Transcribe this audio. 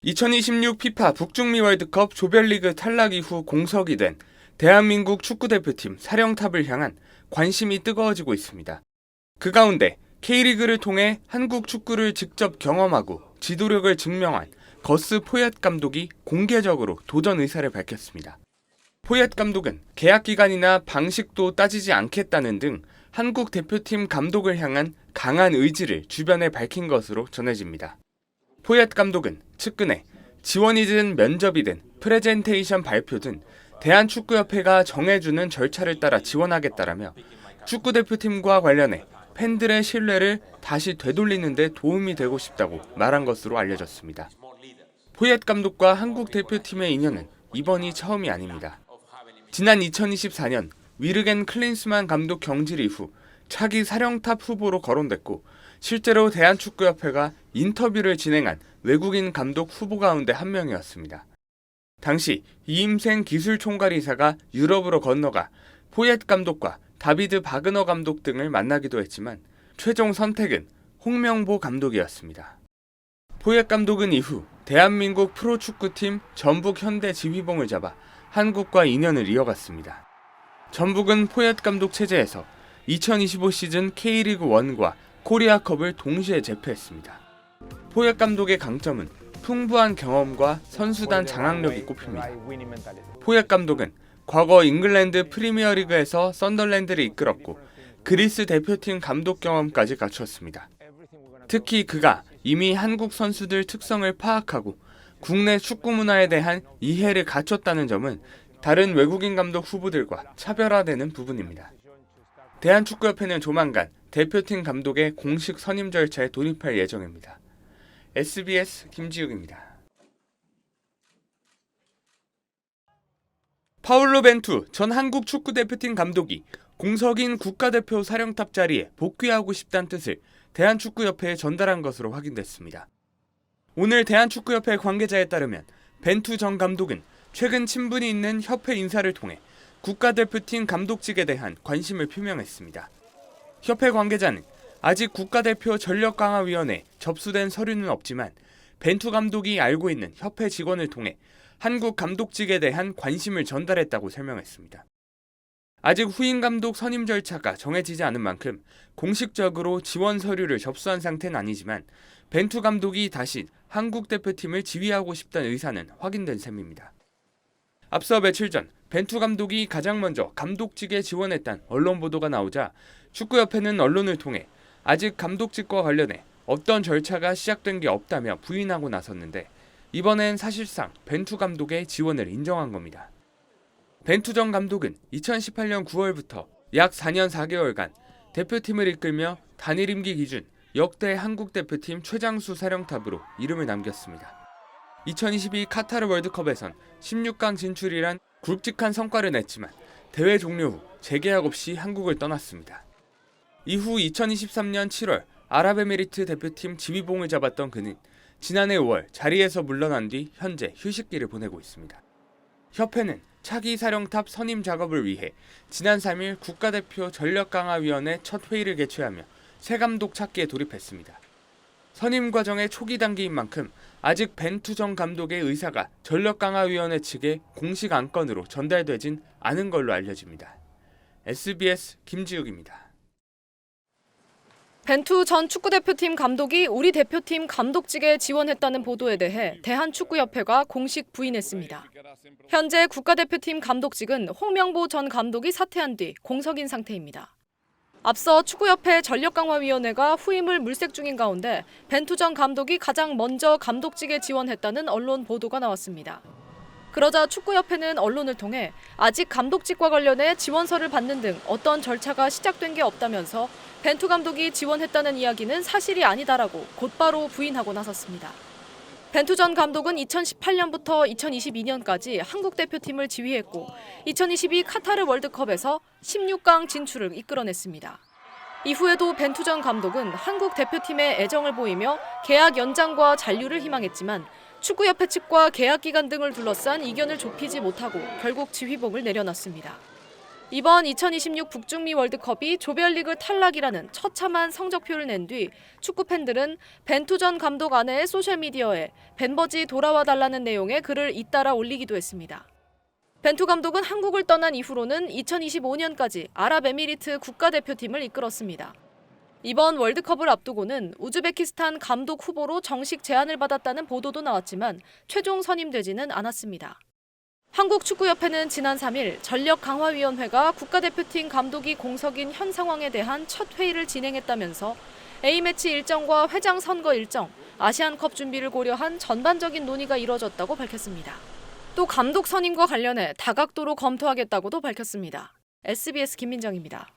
2026 피파 북중미 월드컵 조별리그 탈락 이후 공석이 된 대한민국 축구대표팀 사령탑을 향한 관심이 뜨거워지고 있습니다. 그 가운데 K리그를 통해 한국 축구를 직접 경험하고 지도력을 증명한 거스 포얏 감독이 공개적으로 도전 의사를 밝혔습니다. 포얏 감독은 계약 기간이나 방식도 따지지 않겠다는 등 한국 대표팀 감독을 향한 강한 의지를 주변에 밝힌 것으로 전해집니다. 포얏 감독은 측근에 지원이든 면접이든 프레젠테이션 발표든 대한축구협회가 정해주는 절차를 따라 지원하겠다라며 축구대표팀과 관련해 팬들의 신뢰를 다시 되돌리는 데 도움이 되고 싶다고 말한 것으로 알려졌습니다. 포얏 감독과 한국 대표팀의 인연은 이번이 처음이 아닙니다. 지난 2024년 위르겐 클린스만 감독 경질 이후 차기 사령탑 후보로 거론됐고 실제로 대한축구협회가 인터뷰를 진행한 외국인 감독 후보 가운데 한 명이었습니다. 당시 이임생 기술총괄이사가 유럽으로 건너가 포얏 감독과 다비드 바그너 감독 등을 만나기도 했지만 최종 선택은 홍명보 감독이었습니다. 포얏 감독은 이후 대한민국 프로축구팀 전북 현대 지휘봉을 잡아 한국과 인연을 이어갔습니다. 전북은 포얏 감독 체제에서 2025 시즌 K리그 1과 코리아컵을 동시에 제패했습니다. 포얏 감독의 강점은 풍부한 경험과 선수단 장악력이 꼽힙니다. 포얏 감독은 과거 잉글랜드 프리미어리그에서 썬덜랜드를 이끌었고 그리스 대표팀 감독 경험까지 갖추었습니다. 특히 그가 이미 한국 선수들 특성을 파악하고 국내 축구 문화에 대한 이해를 갖췄다는 점은 다른 외국인 감독 후보들과 차별화되는 부분입니다. 대한축구협회는 조만간 대표팀 감독의 공식 선임 절차에 돌입할 예정입니다. SBS 김지욱입니다. 파울로 벤투 전 한국 축구대표팀 감독이 공석인 국가대표 사령탑 자리에 복귀하고 싶다는 뜻을 대한축구협회에 전달한 것으로 확인됐습니다. 오늘 대한축구협회 관계자에 따르면 벤투 전 감독은 최근 친분이 있는 협회 인사를 통해 국가대표팀 감독직에 대한 관심을 표명했습니다. 협회 관계자는 아직 국가대표 전력강화위원회에 접수된 서류는 없지만 벤투 감독이 알고 있는 협회 직원을 통해 한국 감독직에 대한 관심을 전달했다고 설명했습니다. 아직 후임 감독 선임 절차가 정해지지 않은 만큼 공식적으로 지원 서류를 접수한 상태는 아니지만 벤투 감독이 다시 한국 대표팀을 지휘하고 싶다는 의사는 확인된 셈입니다. 앞서 며칠 전 벤투 감독이 가장 먼저 감독직에 지원했다는 언론 보도가 나오자 축구협회는 언론을 통해 아직 감독직과 관련해 어떤 절차가 시작된 게 없다며 부인하고 나섰는데 이번엔 사실상 벤투 감독의 지원을 인정한 겁니다. 벤투 전 감독은 2018년 9월부터 약 4년 4개월간 대표팀을 이끌며 단일 임기 기준 역대 한국 대표팀 최장수 사령탑으로 이름을 남겼습니다. 2022 카타르 월드컵에선 16강 진출이란 굵직한 성과를 냈지만 대회 종료 후 재계약 없이 한국을 떠났습니다. 이후 2023년 7월 아랍에미리트 대표팀 지휘봉을 잡았던 그는 지난해 5월 자리에서 물러난 뒤 현재 휴식기를 보내고 있습니다. 협회는 차기 사령탑 선임 작업을 위해 지난 3일 국가대표 전력강화위원회 첫 회의를 개최하며 새 감독 찾기에 돌입했습니다. 선임 과정의 초기 단계인 만큼 아직 벤투 전 감독의 의사가 전력강화위원회 측에 공식 안건으로 전달되진 않은 걸로 알려집니다. SBS 김지욱입니다. 벤투 전 축구대표팀 감독이 우리 대표팀 감독직에 지원했다는 보도에 대해 대한축구협회가 공식 부인했습니다. 현재 국가대표팀 감독직은 홍명보 전 감독이 사퇴한 뒤 공석인 상태입니다. 앞서 축구협회 전력강화위원회가 후임을 물색 중인 가운데 벤투 전 감독이 가장 먼저 감독직에 지원했다는 언론 보도가 나왔습니다. 그러자 축구협회는 언론을 통해 아직 감독직과 관련해 지원서를 받는 등 어떤 절차가 시작된 게 없다면서 벤투 감독이 지원했다는 이야기는 사실이 아니다라고 곧바로 부인하고 나섰습니다. 벤투 전 감독은 2018년부터 2022년까지 한국 대표팀을 지휘했고 2022 카타르 월드컵에서 16강 진출을 이끌어냈습니다. 이후에도 벤투 전 감독은 한국 대표팀에 애정을 보이며 계약 연장과 잔류를 희망했지만 축구협회 측과 계약 기간 등을 둘러싼 이견을 좁히지 못하고 결국 지휘봉을 내려놨습니다. 이번 2026 북중미 월드컵이 조별리그 탈락이라는 처참한 성적표를 낸 뒤 축구 팬들은 벤투 전 감독 아내의 소셜미디어에 벤버지 돌아와 달라는 내용의 글을 잇따라 올리기도 했습니다. 벤투 감독은 한국을 떠난 이후로는 2025년까지 아랍에미리트 국가대표팀을 이끌었습니다. 이번 월드컵을 앞두고는 우즈베키스탄 감독 후보로 정식 제안을 받았다는 보도도 나왔지만 최종 선임되지는 않았습니다. 한국축구협회는 지난 3일 전력강화위원회가 국가대표팀 감독이 공석인 현 상황에 대한 첫 회의를 진행했다면서 A매치 일정과 회장 선거 일정, 아시안컵 준비를 고려한 전반적인 논의가 이뤄졌다고 밝혔습니다. 또 감독 선임과 관련해 다각도로 검토하겠다고도 밝혔습니다. SBS 김민정입니다.